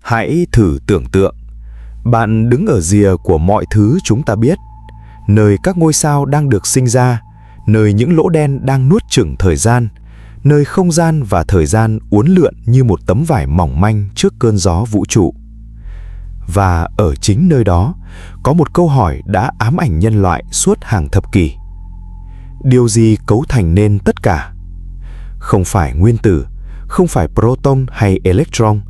Hãy thử tưởng tượng, bạn đứng ở rìa của mọi thứ chúng ta biết, nơi các ngôi sao đang được sinh ra, nơi những lỗ đen đang nuốt chửng thời gian, nơi không gian và thời gian uốn lượn như một tấm vải mỏng manh trước cơn gió vũ trụ. Và ở chính nơi đó, có một câu hỏi đã ám ảnh nhân loại suốt hàng thập kỷ. Điều gì cấu thành nên tất cả? Không phải nguyên tử, không phải proton hay electron,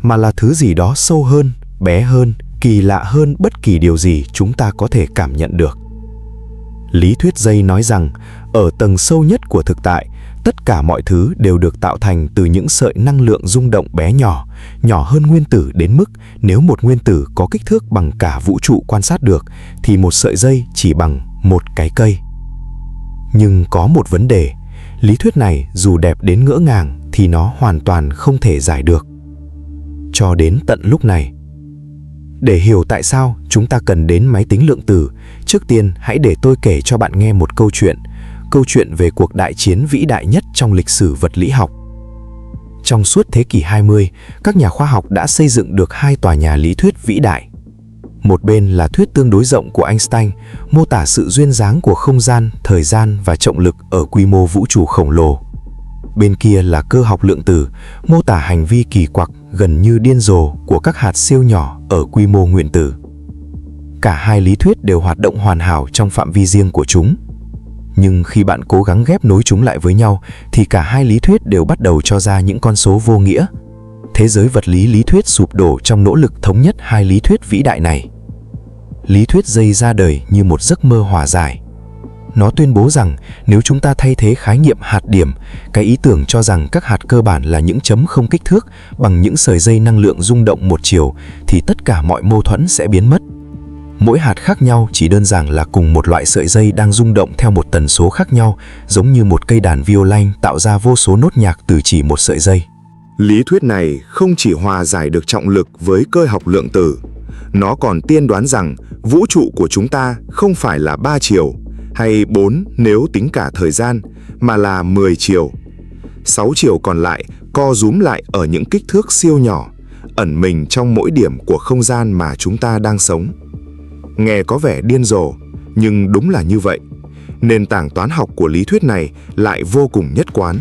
mà là thứ gì đó sâu hơn, bé hơn, kỳ lạ hơn bất kỳ điều gì chúng ta có thể cảm nhận được. Lý thuyết dây nói rằng, ở tầng sâu nhất của thực tại, tất cả mọi thứ đều được tạo thành từ những sợi năng lượng rung động bé nhỏ, nhỏ hơn nguyên tử đến mức nếu một nguyên tử có kích thước bằng cả vũ trụ quan sát được, thì một sợi dây chỉ bằng một cái cây. Nhưng có một vấn đề, lý thuyết này dù đẹp đến ngỡ ngàng thì nó hoàn toàn không thể giải được. Cho đến tận lúc này. Để hiểu tại sao chúng ta cần đến máy tính lượng tử, trước tiên hãy để tôi kể cho bạn nghe một câu chuyện về cuộc đại chiến vĩ đại nhất trong lịch sử vật lý học. Trong suốt thế kỷ 20, các nhà khoa học đã xây dựng được hai tòa nhà lý thuyết vĩ đại. Một bên là thuyết tương đối rộng của Einstein, mô tả sự duyên dáng của không gian, thời gian và trọng lực ở quy mô vũ trụ khổng lồ. Bên kia là cơ học lượng tử, mô tả hành vi kỳ quặc gần như điên rồ của các hạt siêu nhỏ ở quy mô nguyên tử. Cả hai lý thuyết đều hoạt động hoàn hảo trong phạm vi riêng của chúng. Nhưng khi bạn cố gắng ghép nối chúng lại với nhau, thì cả hai lý thuyết đều bắt đầu cho ra những con số vô nghĩa. Thế giới vật lý lý thuyết sụp đổ trong nỗ lực thống nhất hai lý thuyết vĩ đại này. Lý thuyết dây ra đời như một giấc mơ hòa giải. Nó tuyên bố rằng nếu chúng ta thay thế khái niệm hạt điểm, cái ý tưởng cho rằng các hạt cơ bản là những chấm không kích thước bằng những sợi dây năng lượng rung động một chiều, thì tất cả mọi mâu thuẫn sẽ biến mất. Mỗi hạt khác nhau chỉ đơn giản là cùng một loại sợi dây đang rung động theo một tần số khác nhau, giống như một cây đàn violon tạo ra vô số nốt nhạc từ chỉ một sợi dây. Lý thuyết này không chỉ hòa giải được trọng lực với cơ học lượng tử, nó còn tiên đoán rằng vũ trụ của chúng ta không phải là 3 chiều, hay 4 nếu tính cả thời gian, mà là 10 chiều. 6 chiều còn lại co rúm lại ở những kích thước siêu nhỏ, ẩn mình trong mỗi điểm của không gian mà chúng ta đang sống. Nghe có vẻ điên rồ, nhưng đúng là như vậy. Nền tảng toán học của lý thuyết này lại vô cùng nhất quán.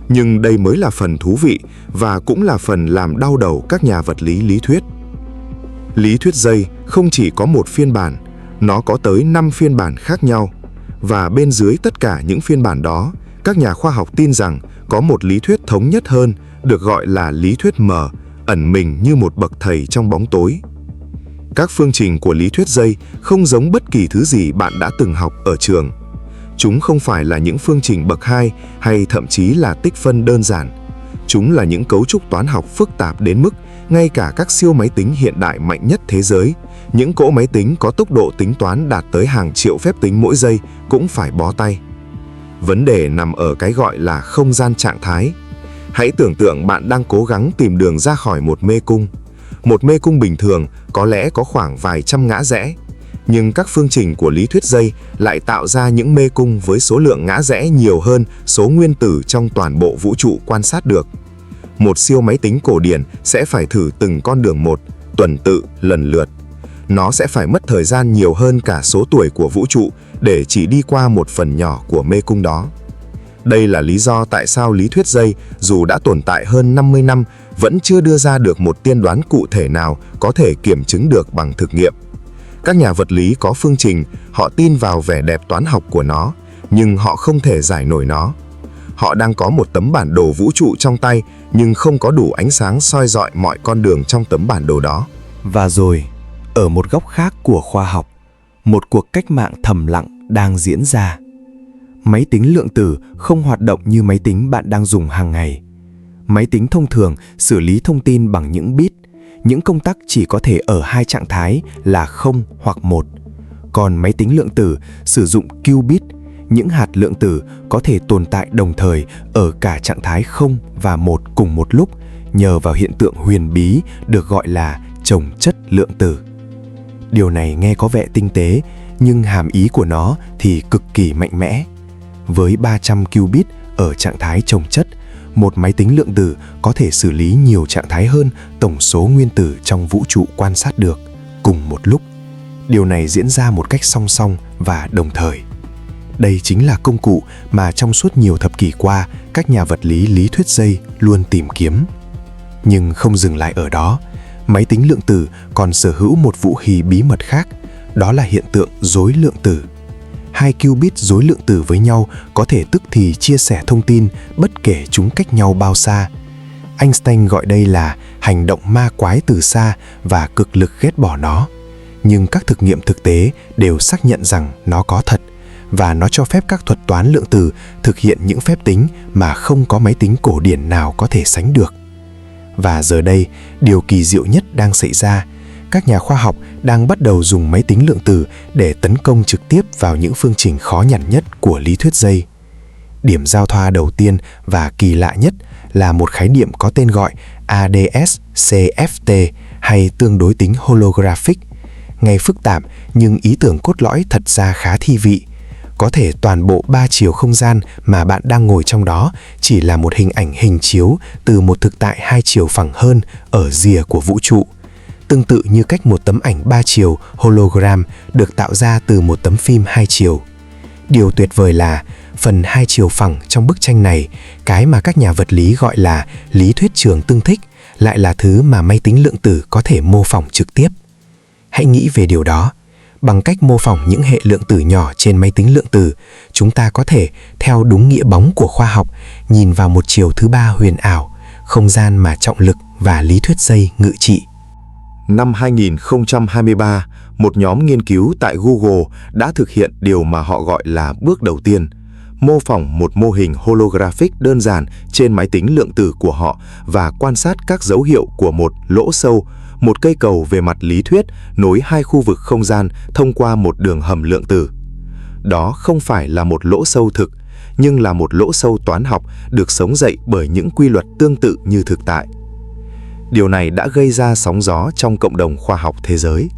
Nhưng đây mới là phần thú vị và cũng là phần làm đau đầu các nhà vật lý lý thuyết. Lý thuyết dây không chỉ có một phiên bản, nó có tới 5 phiên bản khác nhau. Và bên dưới tất cả những phiên bản đó, các nhà khoa học tin rằng có một lý thuyết thống nhất hơn, được gọi là lý thuyết mở, ẩn mình như một bậc thầy trong bóng tối. Các phương trình của lý thuyết dây không giống bất kỳ thứ gì bạn đã từng học ở trường. Chúng không phải là những phương trình bậc 2 hay thậm chí là tích phân đơn giản. Chúng là những cấu trúc toán học phức tạp đến mức ngay cả các siêu máy tính hiện đại mạnh nhất thế giới, những cỗ máy tính có tốc độ tính toán đạt tới hàng triệu phép tính mỗi giây cũng phải bó tay. Vấn đề nằm ở cái gọi là không gian trạng thái. Hãy tưởng tượng bạn đang cố gắng tìm đường ra khỏi một mê cung. Một mê cung bình thường có lẽ có khoảng vài trăm ngã rẽ, nhưng các phương trình của lý thuyết dây lại tạo ra những mê cung với số lượng ngã rẽ nhiều hơn số nguyên tử trong toàn bộ vũ trụ quan sát được. Một siêu máy tính cổ điển sẽ phải thử từng con đường một, tuần tự, lần lượt. Nó sẽ phải mất thời gian nhiều hơn cả số tuổi của vũ trụ để chỉ đi qua một phần nhỏ của mê cung đó. Đây là lý do tại sao lý thuyết dây, dù đã tồn tại hơn 50 năm, vẫn chưa đưa ra được một tiên đoán cụ thể nào có thể kiểm chứng được bằng thực nghiệm. Các nhà vật lý có phương trình, họ tin vào vẻ đẹp toán học của nó, nhưng họ không thể giải nổi nó. Họ đang có một tấm bản đồ vũ trụ trong tay, nhưng không có đủ ánh sáng soi rọi mọi con đường trong tấm bản đồ đó. Và rồi, ở một góc khác của khoa học, một cuộc cách mạng thầm lặng đang diễn ra. Máy tính lượng tử không hoạt động như máy tính bạn đang dùng hàng ngày. Máy tính thông thường xử lý thông tin bằng những bit, những công tắc chỉ có thể ở hai trạng thái là 0 hoặc 1. Còn máy tính lượng tử sử dụng qubit, những hạt lượng tử có thể tồn tại đồng thời ở cả trạng thái 0 và 1 cùng một lúc nhờ vào hiện tượng huyền bí được gọi là chồng chất lượng tử. Điều này nghe có vẻ tinh tế, nhưng hàm ý của nó thì cực kỳ mạnh mẽ. Với 300 qubit ở trạng thái chồng chất, một máy tính lượng tử có thể xử lý nhiều trạng thái hơn tổng số nguyên tử trong vũ trụ quan sát được cùng một lúc. Điều này diễn ra một cách song song và đồng thời. Đây chính là công cụ mà trong suốt nhiều thập kỷ qua, các nhà vật lý lý thuyết dây luôn tìm kiếm. Nhưng không dừng lại ở đó, máy tính lượng tử còn sở hữu một vũ khí bí mật khác, đó là hiện tượng rối lượng tử. Hai qubit rối lượng tử với nhau có thể tức thì chia sẻ thông tin bất kể chúng cách nhau bao xa. Einstein gọi đây là hành động ma quái từ xa và cực lực ghét bỏ nó. Nhưng các thực nghiệm thực tế đều xác nhận rằng nó có thật, và nó cho phép các thuật toán lượng tử thực hiện những phép tính mà không có máy tính cổ điển nào có thể sánh được. Và giờ đây, điều kỳ diệu nhất đang xảy ra. Các nhà khoa học đang bắt đầu dùng máy tính lượng tử để tấn công trực tiếp vào những phương trình khó nhằn nhất của lý thuyết dây. Điểm giao thoa đầu tiên và kỳ lạ nhất là một khái niệm có tên gọi ADS-CFT hay tương đối tính holographic. Nghe phức tạp nhưng ý tưởng cốt lõi thật ra khá thi vị. Có thể toàn bộ 3 chiều không gian mà bạn đang ngồi trong đó chỉ là một hình ảnh hình chiếu từ một thực tại 2 chiều phẳng hơn ở rìa của vũ trụ. Tương tự như cách một tấm ảnh 3 chiều hologram được tạo ra từ một tấm phim 2 chiều. Điều tuyệt vời là phần 2 chiều phẳng trong bức tranh này, cái mà các nhà vật lý gọi là lý thuyết trường tương thích, lại là thứ mà máy tính lượng tử có thể mô phỏng trực tiếp. Hãy nghĩ về điều đó. Bằng cách mô phỏng những hệ lượng tử nhỏ trên máy tính lượng tử, chúng ta có thể, theo đúng nghĩa bóng của khoa học, nhìn vào một chiều thứ ba huyền ảo, không gian mà trọng lực và lý thuyết dây ngự trị. Năm 2023, một nhóm nghiên cứu tại Google đã thực hiện điều mà họ gọi là bước đầu tiên, mô phỏng một mô hình holographic đơn giản trên máy tính lượng tử của họ và quan sát các dấu hiệu của một lỗ sâu, một cây cầu về mặt lý thuyết nối hai khu vực không gian thông qua một đường hầm lượng tử. Đó không phải là một lỗ sâu thực, nhưng là một lỗ sâu toán học được sống dậy bởi những quy luật tương tự như thực tại. Điều này đã gây ra sóng gió trong cộng đồng khoa học thế giới.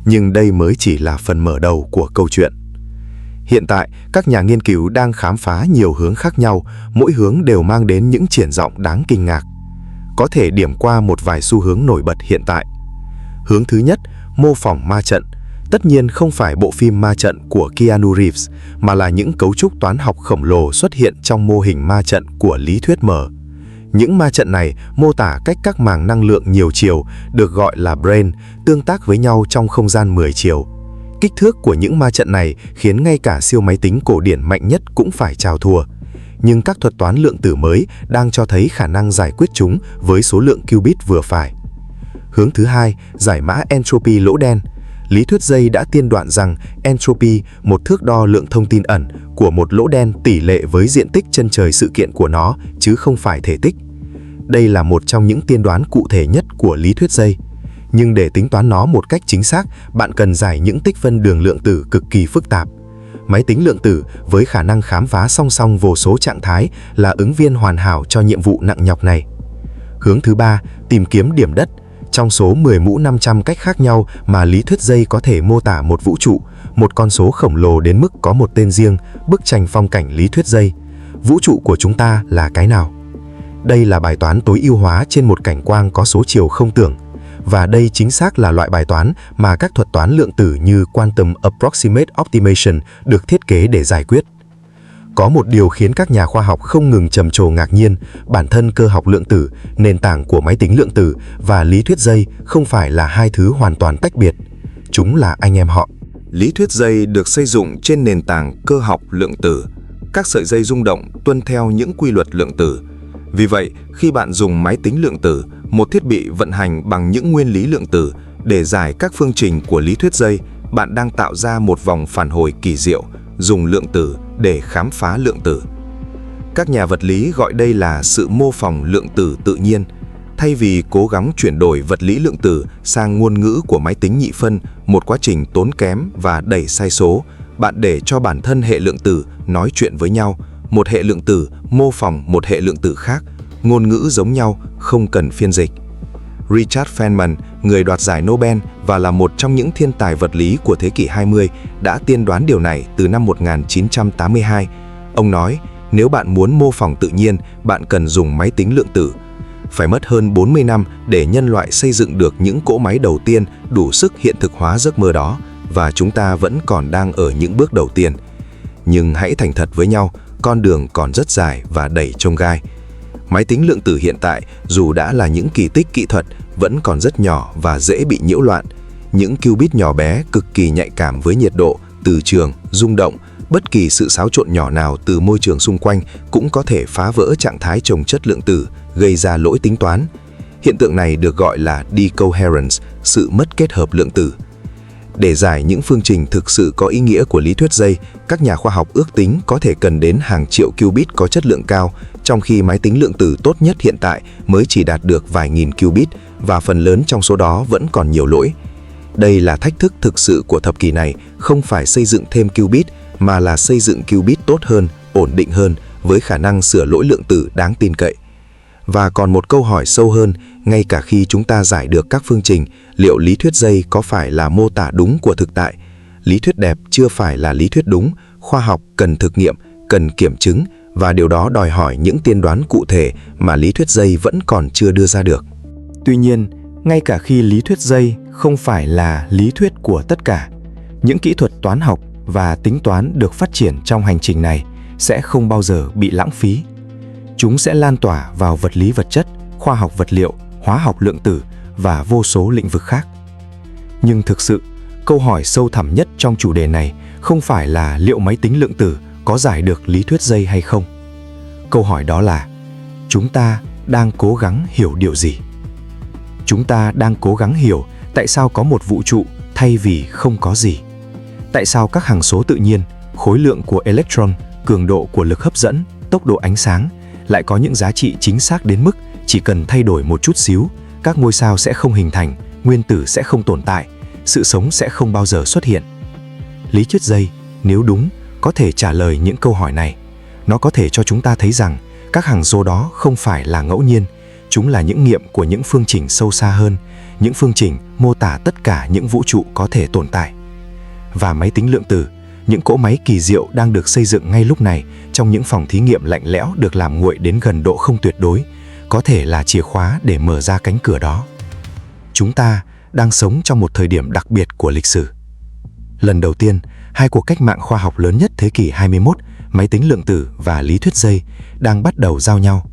Nhưng đây mới chỉ là phần mở đầu của câu chuyện. Hiện tại, các nhà nghiên cứu đang khám phá nhiều hướng khác nhau, mỗi hướng đều mang đến những triển vọng đáng kinh ngạc. Có thể điểm qua một vài xu hướng nổi bật hiện tại. Hướng thứ nhất, mô phỏng ma trận. Tất nhiên không phải bộ phim ma trận của Keanu Reeves, mà là những cấu trúc toán học khổng lồ xuất hiện trong mô hình ma trận của lý thuyết mở. Những ma trận này mô tả cách các màng năng lượng nhiều chiều, được gọi là brane, tương tác với nhau trong không gian 10 chiều. Kích thước của những ma trận này khiến ngay cả siêu máy tính cổ điển mạnh nhất cũng phải chào thua. Nhưng các thuật toán lượng tử mới đang cho thấy khả năng giải quyết chúng với số lượng qubit vừa phải. Hướng thứ hai, giải mã entropy lỗ đen. Lý thuyết dây đã tiên đoán rằng entropy, một thước đo lượng thông tin ẩn của một lỗ đen tỷ lệ với diện tích chân trời sự kiện của nó, chứ không phải thể tích. Đây là một trong những tiên đoán cụ thể nhất của lý thuyết dây. Nhưng để tính toán nó một cách chính xác, bạn cần giải những tích phân đường lượng tử cực kỳ phức tạp. Máy tính lượng tử với khả năng khám phá song song vô số trạng thái là ứng viên hoàn hảo cho nhiệm vụ nặng nhọc này. Hướng thứ ba, tìm kiếm điểm đất. Trong số 10 mũ 500 cách khác nhau mà lý thuyết dây có thể mô tả một vũ trụ, một con số khổng lồ đến mức có một tên riêng, bức tranh phong cảnh lý thuyết dây. Vũ trụ của chúng ta là cái nào? Đây là bài toán tối ưu hóa trên một cảnh quang có số chiều không tưởng. Và đây chính xác là loại bài toán mà các thuật toán lượng tử như Quantum Approximate Optimation được thiết kế để giải quyết. Có một điều khiến các nhà khoa học không ngừng trầm trồ ngạc nhiên, bản thân cơ học lượng tử, nền tảng của máy tính lượng tử và lý thuyết dây không phải là hai thứ hoàn toàn tách biệt. Chúng là anh em họ. Lý thuyết dây được xây dựng trên nền tảng cơ học lượng tử. Các sợi dây rung động tuân theo những quy luật lượng tử. Vì vậy, khi bạn dùng máy tính lượng tử, một thiết bị vận hành bằng những nguyên lý lượng tử để giải các phương trình của lý thuyết dây, bạn đang tạo ra một vòng phản hồi kỳ diệu, dùng lượng tử để khám phá lượng tử. Các nhà vật lý gọi đây là sự mô phỏng lượng tử tự nhiên. Thay vì cố gắng chuyển đổi vật lý lượng tử sang ngôn ngữ của máy tính nhị phân, một quá trình tốn kém và đầy sai số, bạn để cho bản thân hệ lượng tử nói chuyện với nhau. Một hệ lượng tử mô phỏng một hệ lượng tử khác, ngôn ngữ giống nhau, không cần phiên dịch. Richard Feynman, người đoạt giải Nobel và là một trong những thiên tài vật lý của thế kỷ 20, đã tiên đoán điều này từ năm 1982. Ông nói, Nếu bạn muốn mô phỏng tự nhiên, bạn cần dùng máy tính lượng tử. Phải mất hơn 40 năm để nhân loại xây dựng được những cỗ máy đầu tiên đủ sức hiện thực hóa giấc mơ đó, và chúng ta vẫn còn đang ở những bước đầu tiên. Nhưng hãy thành thật với nhau, con đường còn rất dài và đầy chông gai. Máy tính lượng tử hiện tại, dù đã là những kỳ tích kỹ thuật, vẫn còn rất nhỏ và dễ bị nhiễu loạn. Những qubit nhỏ bé cực kỳ nhạy cảm với nhiệt độ, từ trường, rung động. Bất kỳ sự xáo trộn nhỏ nào từ môi trường xung quanh cũng có thể phá vỡ trạng thái chồng chất lượng tử, gây ra lỗi tính toán. Hiện tượng này được gọi là decoherence, sự mất kết hợp lượng tử. Để giải những phương trình thực sự có ý nghĩa của lý thuyết dây, các nhà khoa học ước tính có thể cần đến hàng triệu qubit có chất lượng cao, trong khi máy tính lượng tử tốt nhất hiện tại mới chỉ đạt được vài nghìn qubit, và phần lớn trong số đó vẫn còn nhiều lỗi. Đây là thách thức thực sự của thập kỷ này, không phải xây dựng thêm qubit, mà là xây dựng qubit tốt hơn, ổn định hơn, với khả năng sửa lỗi lượng tử đáng tin cậy. Và còn một câu hỏi sâu hơn, ngay cả khi chúng ta giải được các phương trình, liệu lý thuyết dây có phải là mô tả đúng của thực tại? Lý thuyết đẹp chưa phải là lý thuyết đúng, khoa học cần thực nghiệm, cần kiểm chứng, và điều đó đòi hỏi những tiên đoán cụ thể mà lý thuyết dây vẫn còn chưa đưa ra được. Tuy nhiên, ngay cả khi lý thuyết dây không phải là lý thuyết của tất cả, những kỹ thuật toán học và tính toán được phát triển trong hành trình này sẽ không bao giờ bị lãng phí. Chúng sẽ lan tỏa vào vật lý vật chất, khoa học vật liệu, hóa học lượng tử và vô số lĩnh vực khác. Nhưng thực sự, câu hỏi sâu thẳm nhất trong chủ đề này không phải là liệu máy tính lượng tử có giải được lý thuyết dây hay không. Câu hỏi đó là, chúng ta đang cố gắng hiểu điều gì? Chúng ta đang cố gắng hiểu tại sao có một vũ trụ thay vì không có gì. Tại sao các hằng số tự nhiên, khối lượng của electron, cường độ của lực hấp dẫn, tốc độ ánh sáng lại có những giá trị chính xác đến mức chỉ cần thay đổi một chút xíu, các ngôi sao sẽ không hình thành, nguyên tử sẽ không tồn tại, sự sống sẽ không bao giờ xuất hiện. Lý thuyết dây, nếu đúng, có thể trả lời những câu hỏi này. Nó có thể cho chúng ta thấy rằng các hằng số đó không phải là ngẫu nhiên, chúng là những nghiệm của những phương trình sâu xa hơn, những phương trình mô tả tất cả những vũ trụ có thể tồn tại. Và máy tính lượng tử, những cỗ máy kỳ diệu đang được xây dựng ngay lúc này trong những phòng thí nghiệm lạnh lẽo được làm nguội đến gần độ không tuyệt đối, có thể là chìa khóa để mở ra cánh cửa đó. Chúng ta đang sống trong một thời điểm đặc biệt của lịch sử. Lần đầu tiên, hai cuộc cách mạng khoa học lớn nhất thế kỷ 21, máy tính lượng tử và lý thuyết dây, đang bắt đầu giao nhau.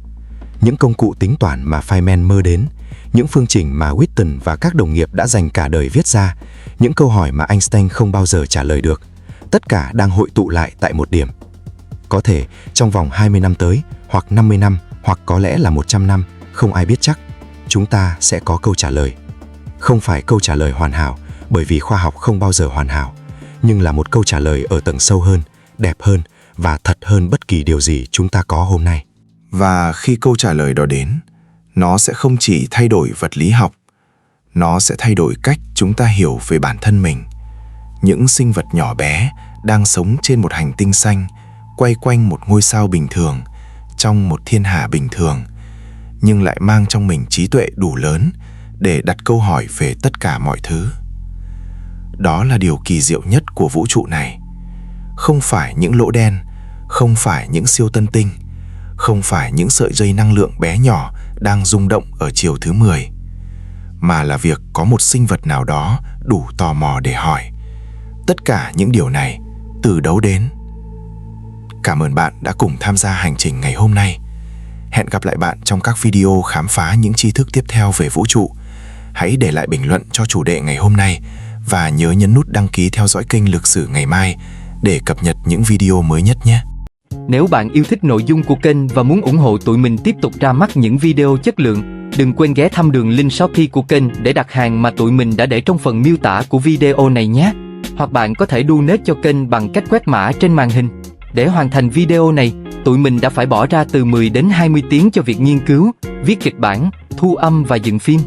Những công cụ tính toán mà Feynman mơ đến, những phương trình mà Witten và các đồng nghiệp đã dành cả đời viết ra, những câu hỏi mà Einstein không bao giờ trả lời được, tất cả đang hội tụ lại tại một điểm. Có thể trong vòng 20 năm tới, hoặc 50 năm, hoặc có lẽ là 100 năm, không ai biết chắc, chúng ta sẽ có câu trả lời. Không phải câu trả lời hoàn hảo, bởi vì khoa học không bao giờ hoàn hảo, nhưng là một câu trả lời ở tầng sâu hơn, đẹp hơn và thật hơn bất kỳ điều gì chúng ta có hôm nay. Và khi câu trả lời đó đến, nó sẽ không chỉ thay đổi vật lý học, nó sẽ thay đổi cách chúng ta hiểu về bản thân mình. Những sinh vật nhỏ bé đang sống trên một hành tinh xanh, quay quanh một ngôi sao bình thường, trong một thiên hà bình thường, nhưng lại mang trong mình trí tuệ đủ lớn để đặt câu hỏi về tất cả mọi thứ. Đó là điều kỳ diệu nhất của vũ trụ này. Không phải những lỗ đen, không phải những siêu tân tinh, không phải những sợi dây năng lượng bé nhỏ đang rung động ở chiều thứ 10, mà là việc có một sinh vật nào đó đủ tò mò để hỏi, tất cả những điều này từ đâu đến? Cảm ơn bạn đã cùng tham gia hành trình ngày hôm nay. Hẹn gặp lại bạn trong các video khám phá những tri thức tiếp theo về vũ trụ. Hãy để lại bình luận cho chủ đề ngày hôm nay và nhớ nhấn nút đăng ký theo dõi kênh Lực Sử Ngày Mai để cập nhật những video mới nhất nhé. Nếu bạn yêu thích nội dung của kênh và muốn ủng hộ tụi mình tiếp tục ra mắt những video chất lượng, đừng quên ghé thăm đường link Shopee của kênh để đặt hàng mà tụi mình đã để trong phần miêu tả của video này nhé. Hoặc bạn có thể donate cho kênh bằng cách quét mã trên màn hình. Để hoàn thành video này, tụi mình đã phải bỏ ra từ 10 đến 20 tiếng cho việc nghiên cứu, viết kịch bản, thu âm và dựng phim.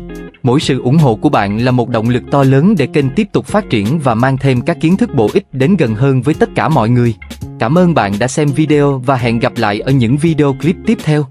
Mỗi sự ủng hộ của bạn là một động lực to lớn để kênh tiếp tục phát triển và mang thêm các kiến thức bổ ích đến gần hơn với tất cả mọi người. Cảm ơn bạn đã xem video và hẹn gặp lại ở những video clip tiếp theo.